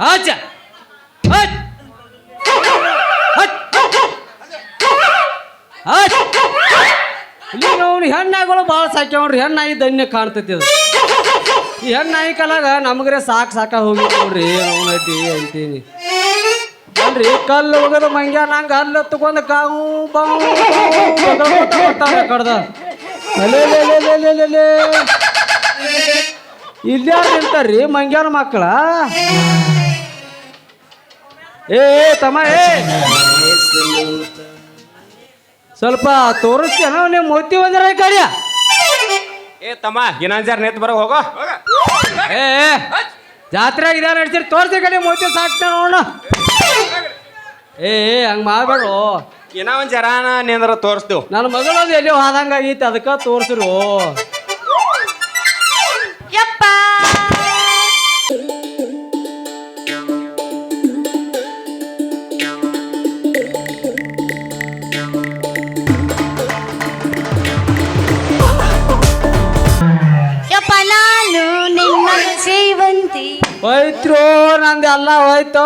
ಆಚ ಹಚ್ ಹಚ್ ಹಚ್ ಇಲ್ಲಿ ಅವ್ನು ಹೆಣ್ಣಾಗಳು ಭಾಳ ಸಾಕ್ಯಾವ್ರಿ ಹೆಣ್ಣಾಗಿ ಧನ್ಯ ಕಾಣ್ತೈತಿ ಅದು ಈ ಹೆಣ್ಣಾಗಿ ಕಲಾಗ ನಮಗ್ರೆ ಸಾಕ ಹೋಗಿ ನೋಡ್ರಿ ನಾವು ನಡ್ಡಿ ಅಂತೀನಿ ಅಲ್ರಿ ಕಲ್ಲು ಹೋಗದ ಮಂಗ್ಯ ನಂಗೆ ಅಲ್ಲಿ ತಗೊಂಡು ಕಾವು ಬಾವು ಕಡ್ದ ಅಲೇ ಇಲ್ಲಿ ಯಾರು ನಿಂತಾರ್ರಿ ಮಂಗ್ಯಾನ ಮಕ್ಕಳ ಏ ತಮ್ಮ ಏ ಸ್ವಲ್ಪ ತೋರಿಸ್ತೇನ ನೀವು ಮೋತಿ ಬಂದಿರ ಕಡಿಯ ಏ ತಮ್ಮ ಇನ್ನೊಂದ್ಸಾರಿ ನೆತ್ ಬರೋ ಹೋಗೋ ಏ ಜಾತ್ರೆ ಇದ ನಡ್ಸಿರಿ ತೋರಿಸಿ ಕಡೆ ಮೋತಿ ಸಾಕ್ತ ನೋಡ ಏ ಹಂಗೆ ಮಾಡ್ಬೇಡ್ರು ಇನ್ನೂ ಒಂದು ಜರಾನ ನಿಂದ್ರ ತೋರಿಸ್ತೇವೆ ನನ್ನ ಮಗಳದು ಎಲ್ಲಿ ಹೋದಂಗಾಗೈತಿ ಅದಕ್ಕೆ ತೋರಿಸ್ರು ಯಪ್ಪ ಯಪ್ಪ ನಾನು ನಿನ್ನ ಸೇವಂತಿ ಹೋಯ್ತ್ರು ನಂದೆಲ್ಲ ಹೋಯ್ತು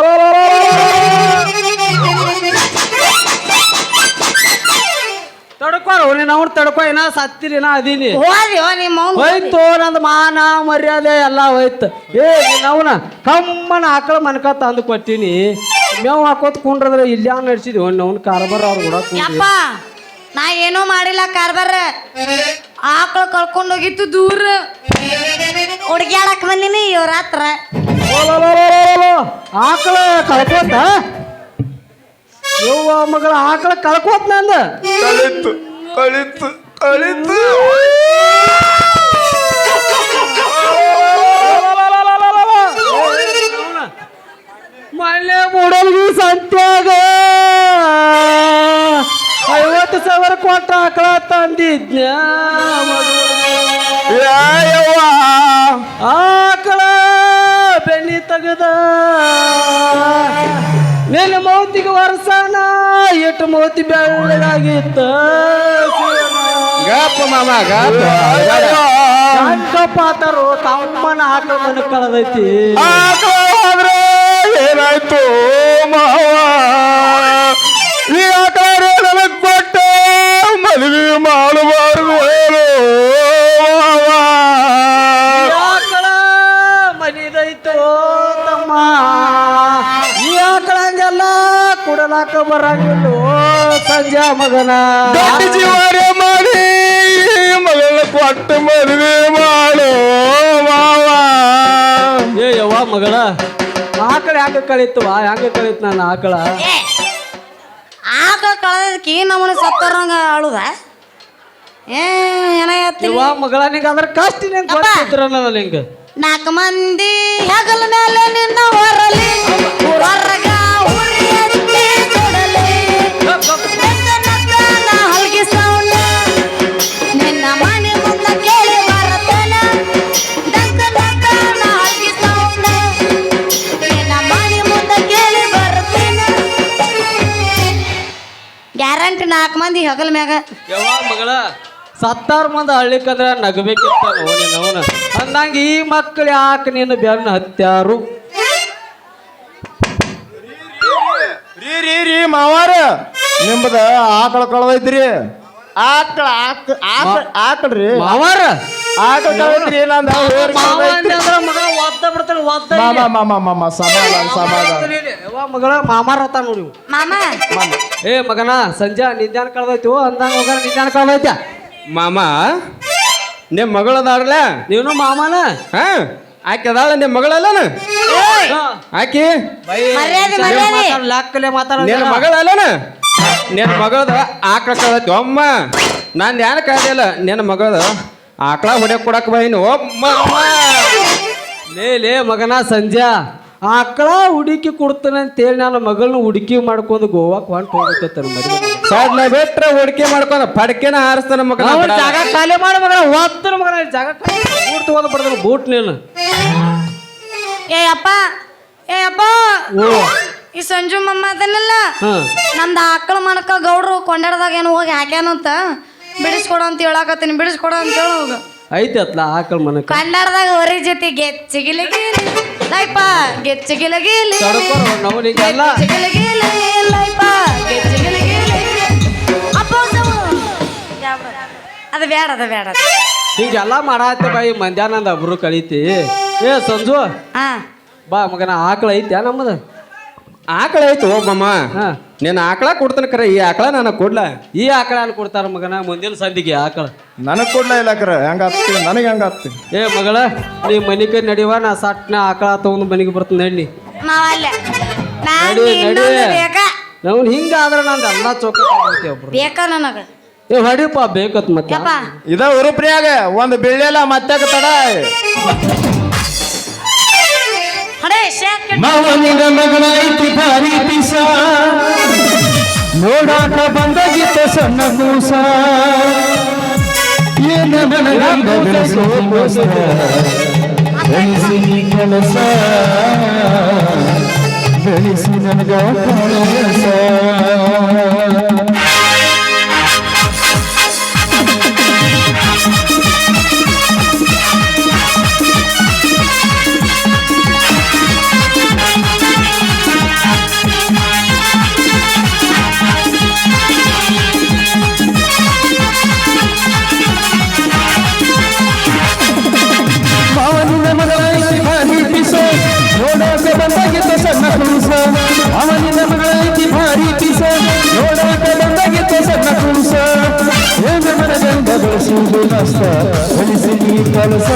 ತಡ್ಕೋರು ನೀನು ಅವ್ನು ತಡ್ಕೊ ಏನ ಸತ್ತಿರಿ ನಾ ಅದೀನಿ ಹೋಯ್ತು ನಂದು ಮಾನ ಮರ್ಯಾದೆ ಎಲ್ಲ ಹೋಯ್ತು ಏ ನೀನು ಅವನ ಕಮ್ಮನ ಆಕಳ ಮನ್ಕ ತಂದು ಕೊಟ್ಟಿನಿ ಮೇವು ಹಾಕೋತ್ ಕುಂಡ್ರದ್ರೆ ಇಲ್ಲಿ ಯಾವ ನಡ್ಸಿದ್ವಿ ಅವ್ನ ಕಾರ್ಬಾರ ಅವ್ರು ಕೂಡ ಯಪ್ಪ ನಾ ಏನೋ ಮಾಡಿಲ್ಲ ಕಾರ್ಬಾರ ಆಕಳು ಕಳ್ಕೊಂಡು ಹೋಗಿತ್ತು ದೂರ ಹುಡುಗ್ಯಾಡಕ್ ಬಂದಿನಿ ಇವ್ರ ಹತ್ರ ಆಕಳ ಕಳ್ಕೋತ ಯವ್ವ ಮಗಳ ಆಕಳ ಕಳ್ಕೋತ ನಂದ ಕಳಿತು ಕಳಿತು ಕಳಿತು ಮಲ್ಲೆ ಮೂಡಲ್ಗಿ ಸಂತ್ಯಾಗ 50,000 ಕೊಟ್ಟ ಆಕಳ ತಂದಿದ್ನ ಆಕಳ ಬೆನ್ನಿ ತೆಗದ ನಿನ್ನ ಮೌತಿಗೆ ವರ್ಷನ ಎಷ್ಟು ಮೌತಿ ಬೆಳ್ಳಗಾಗಿತ್ತ ಗಪ್ಪ ಮಾಮ ಪಾತರು ತಮ್ಮನ ಆಕಳ ಮನ ಕಳೆದೈತಿ ಆದ್ರೆ ಏನಾಯ್ತು ಮಾವ ಈ ಆಕಳ ನನಗ್ ಕೊಟ್ಟ ಮದುವೆ ಮಾಡಬಾರ್ದು ಆಕಳ ಮನಿದೈತು ತಮ್ಮ ಈ ಆಕಳ ಹಂಗೆಲ್ಲ ಕುಡಲಾಕ ಬರಂಗಿಲ್ಲ ಸಂಜೆ ಮಗನ ಜೀವನ ಮಾಡಿ ಮಗಳ ಕೊಟ್ಟ ಮದುವೆ ಮಾಡು ಮಾವ ಏ ಯವ್ವ ಮಗಳ ಆಕಳ ಹೆಂಗ ಕಳೀತವ ಹೆಂಗ ಕಳೀತು ನನ್ನ ಆಕಳ ಆಕಳ ಕಳೆದಕ್ಕೆ ನಮ್ಮನ್ನ ಸತ್ತರಂಗ ಅಳುದ ಏನಾಯ್ತು ಯವ್ವ ಮಗಳ ನಿಂಗೆ ಅದ್ರ ಕಷ್ಟ ನಿಂಗೆ ಗೊತ್ತಿದ್ರಲ್ಲ ನಿಂಗೆ 4 ಮಂದಿ ಹೆಗಲ ಮೇಲೆ ನಿನ್ನ ಹೊರಲಿ ಹೊರಗ ಉರಿಯಂತೆ ಕೊಡಲಿ ಹಲ್ಗಿ ಸೌಂಡ ನಿನ್ನ ಮನೆ ಮುಂದ ಕೇಳಿ ಬರತನ ಹಲ್ಗಿ ಸೌಂಡ ನಿನ್ನ ಮನೆ ಮುಂದ ಕೇಳಿ ಬರತನ ಗ್ಯಾರಂಟಿ 4 ಮಂದಿ ಹೆಗಲ ಮ್ಯಾಗ ಯವ್ವ ಮಗಳ ಸತ್ತಾರ ಮಂದಿ ಹಳ್ಳಿಕಂದ್ರ ನಗಬೇಕಿತ್ತ ಅವನ ಅಂದಂಗ ಈ ಮಕ್ಕಳು ಯಾಕೆ ನೀನು ಬೆನ್ನ ಹತ್ಯಾರು ರೀ ಮಾವಾರ ನಿಮ್ದ ಆಕಳ ಕಳ್ದೈತ್ರಿ ಆಕಳ್ರಿ ಮಾವಾರ ಆಕಳ ಕಳ್ದೈತ್ರಿ ನಂದ ಮಗ ಒದ್ದ ಬಿಡ್ತಾನೆ ಒದ್ದ ಮಾಮ ಸಮಾಧಾನ ಯವ್ವ ಮಗಳ ಮಾಮಾರ ಹತ್ತ ನೋಡಿ ಮಾಮ ಏ ಮಗನ ಸಂಜೆ ನಿಧಾನ ಕಳ್ದೈತಿ ಅಂದಂಗ ಮಗನ ನಿಧಾನ ಕಳ್ದೈತ ಮಾಮ ನಿಮ್ಮ ಮಗಳದಾಡ್ಲ ನೀನು ಮಾಮನ ಹಾ ಆಕೆ ಅದಾಳ ನಿಮ್ಮ ಮಗಳಲ್ಲನ ಆಕಿ ಮರ್ಯಾದೆ ಲಾಕ್ಕಲೆ ಮಾತಾಡ ನಿನ್ನ ಮಗಳಲ್ಲನ ನಿನ್ನ ಮಗಳದ ಆಕಳ ಕಳ್ದೈತಿ ಒಮ್ಮ ನಂದು ಯಾರು ಕಾದಿಲ್ಲ ನಿನ್ನ ಮಗಳದ ಆಕಳ ಹೊಡ್ಯಕ್ ಕೊಡಕ್ ಬೈನು ಲೇ ಮಗನ ಸಂಜೆ ಆಕಳ ಹುಡುಕಿ ಕೊಡ್ತಾನೆ ಅಂತೇಳಿ ನಾನು ಮಗಳನ್ನ ಹುಡುಕಿ ಮಾಡ್ಕೊಂಡು ಗೋವಾಕ್ ಹೊಂಟು ಹೋಗ್ಬೇಕತ್ತಾರ ಮದುವೆ ಸಡ್ಲ ಬಿಟ್ರೆ ಹುಡುಕಿ ಮಾಡ್ಕೊಂಡ ಪಡ್ಕೆನ ಹಾರಿಸ್ತಾನ ಮಗ ಜಾಗ ಖಾಲಿ ಮಾಡಿ ಮಗನ ಒತ್ತರ ಮಗನ ಜಾಗ ಬೂಟ್ ತಗೊಂಡು ಬರ್ತಾನೆ ಬೂಟ್ ನೀನು ಏ ಅಪ್ಪ ಈ ಸಂಜು ಮಮ್ಮ ಅದನ್ನೆಲ್ಲ ನಮ್ದು ಆಕಳ ಮಣಕ ಗೌಡ್ರು ಕೊಂಡಾಡ್ದಾಗ ಏನು ಹೋಗಿ ಹಾಕ್ಯಾನಂತ ಬಿಡಿಸ್ಕೊಡು ಅಂತ ಹೇಳಾಕತ್ತೀನಿ ಬಿಡಿಸ್ಕೊಡು ಅಂತ ಹೇಳ ಹೋಗ ಐತೆ ಅತ್ಲ ಆಕಳ ಮನಕ ಕಂಡಾಡ್ದಾಗ ಹೊರಿ ಜೊತೆಗೆ ಚಿಗಿಲಿಗಿರಿ ಲೈಪ ಗೆಚ್ಚಗಿಲಗಿಲಿ ತಡ್ಕೊರು ನವನಿಗೆಲ್ಲ ಗೆಚ್ಚಗಿಲಗಿಲಿ ಲೈಪ ಗೆಚ್ಚಗಿಲಗಿಲಿ ಅದು ಬೇಡ ಅದು ಬೇಡ ಹಿಂಗೆಲ್ಲ ಮಾಡಾತ್ತೆ ಬಾಯಿ ಮಂದ್ಯಾನಂದ ಒಬ್ರು ಕಳೀತಿ ಏ ಸಂಜು ಹಾ ಬಾ ಮಗನ ಆಕಳ ಐತ್ಯಾ ನಮ್ಮದು ಆಕಳ ಐತು ಹೋಗಮ್ಮ ಹಾ ನೀನು ಆಕಳ ಕೊಡ್ತಾನೆ ಖರೆ ಈ ಆಕಳ ನನಗೆ ಕೊಡ್ಲ ಈ ಆಕಳ ಅನ್ ಕೊಡ್ತಾರ ಮಗನ ಮುಂದಿನ ಸಂದಿಗೆ ಆಕಳ ನನಗ್ ಕೊಡ್ಲ ಇಲ್ಲಕ್ರ ಹೆಂಗ ಆಗ್ತಿ ನನಗೆ ಹೆಂಗ ಆಗ್ತಿ ಏ ಮಗಳ ನೀ ಮನಿ ಕೈ ನಡಿವ ನಾ ಸಟ್ನ ಆಕಳ ತಗೊಂಡು ಮನಿಗೆ ಬರ್ತೀನಿ ನಡಿ ನಾವಲ್ಲ ನಡಿ, ನಾನು ನಡಿ. ಬೇಕಾ ನಾವು ಹಿಂಗಾದ್ರೆ ನಂದು ಎಲ್ಲ ಚೌಕಟ್ಟಿ ಒಬ್ರು ಬೇಕಾ ನನಗ ಏ ಹೊಡಿಪ್ಪ ಬೇಕತ್ ಮತ್ತೆ ಯಪ್ಪ ಇದ ಉರುಪ್ರಿಯಾಗ ಒಂದು ಬೆಳ್ಳಿಲ್ಲ ಮತ್ತೆ ತಡ ಹಡೇ ಶೇಕ್ ಮಾವನಿನ ಮಗಳ ಐತಿ ಭಾರಿ ಪಿಸ ನೋಡಾಟ ಬಂದಾಗಿತ್ತ ಸಣ್ಣ ಕೂಸ ಏನ ನನಗಂದ ಬೆಳೆಸೋ ಮೋಸ ಬೆಳೆಸಿ ನೀ ಕೆಲಸ ಬೆಳೆಸಿ ನನಗ ಕೆಲಸ ಮಾವನಿನ ಮಗಳ ಐತಿ ಭಾರಿ ಪಿಸ ನೋಡಾಕ ಬಂದಾಗಿತ್ತ ಸಣ್ಣ ಕೂಸ ಅವನಿನ ಮಗಳ ಐತಿ ಭಾರಿ ಪಿಸ ನೋಡಾಕ ಬಂದಾಗಿತ್ತ ಸಣ್ಣ ಕೂಸ ಏನ ಮನಗಂಡ ಬೆಳೆಸುವುದು ನಷ್ಟ ಬೆಳೆಸಿ ನೀ ಕೆಲಸ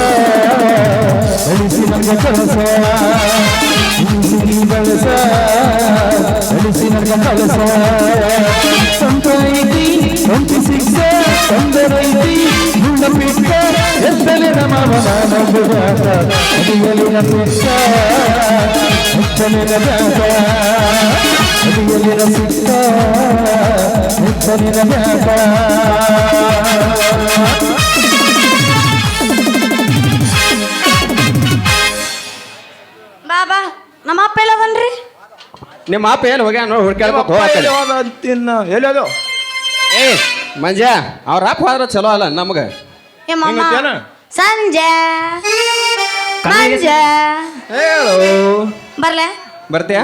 ಬೆಳೆಸಿ ನಂಗ ಕೆಲಸ ಬೆಳೆಸಿ ನೀ ಕೆಲಸ ಬೆಳೆಸಿ ನಂಗ ಕೆಲಸ ಸಂತ ಐತಿ ಸಂತಿ ಸಿಕ್ಕ ತೊಂದರೈತಿ ಮುಳ್ಳ ಪಿಕ್ಕ ಎತ್ತಲಿನ ಮಾವನ ನಂಬುಗಾತ ಅಡಿಯಲಿನ ಪಿಕ್ಕ ಎತ್ತಲಿನ ಬ್ಯಾತ ಅಡಿಯಲಿನ ಸಿಕ್ಕ ಎತ್ತಲಿನ ಬ್ಯಾತ ಬಾಬಾ ನಮ್ಮ ಅಪ್ಪ ಎಲ್ಲ ಬನ್ರಿ ನಿಮ್ಮ ಅಪ್ಪ ಏನು ಹೋಗ್ಯಾನ ನೋಡಿ ಹುಡ್ಕ್ಯಾಡ್ಬೇಕು ಹೋಗ ಆ ಕಡೆ. ಅಂತಿನ್ನ ಎಲ್ಲೋ ಏ ಮಂಜ ಅವ್ರ ಅಪ್ಪ ಹೋದ್ರ ಚಲೋ ಅಲ್ಲ ನಮ್ಗೆ ಏ ಮಮ್ಮ ಹಿಂಗತ್ತೇನ? ಸಂಜೆ ಸಂಜೆ ಹೇಳು ಬರ್ಲೆ ಬರ್ತೀಯಾ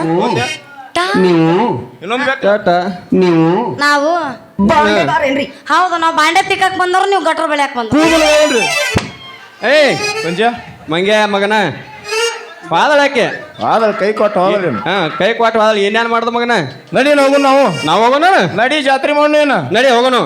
ಟಾ. ಇನ್ನೊಂದ್ ಬೇಕು ಟಾಟಾ ನಾವು ಹೌದು ನಾವು ಬಾಂಡೆ ತಿಕ್ಕಕ್ ಬಂದವ್ರು ನೀವು ಗಟ್ರ ಬೆಳ್ಯಾಕ ಬಂದ್ರು ಏಯ್ ಪಂಜ ಮಂಗ್ಯ ಮಗನ ಪಾದಳಕ್ಕೆ ಆದ್ರ ಕೈ ಕೊಟ್ಟು ಹೋಗಲಿ ಹಾ ಕೈ ಕ್ವಾಟ್ ವಾದಳ ಏನೇನು ಮಾಡ್ದ ಮಗನ ನಡಿ ಹೋಗು ನಾವು ನಾವು ಹೋಗೋಣ ನಡಿ ಜಾತ್ರೆ ಮಾಡು ಏನ ನಡಿ ಹೋಗೋಣ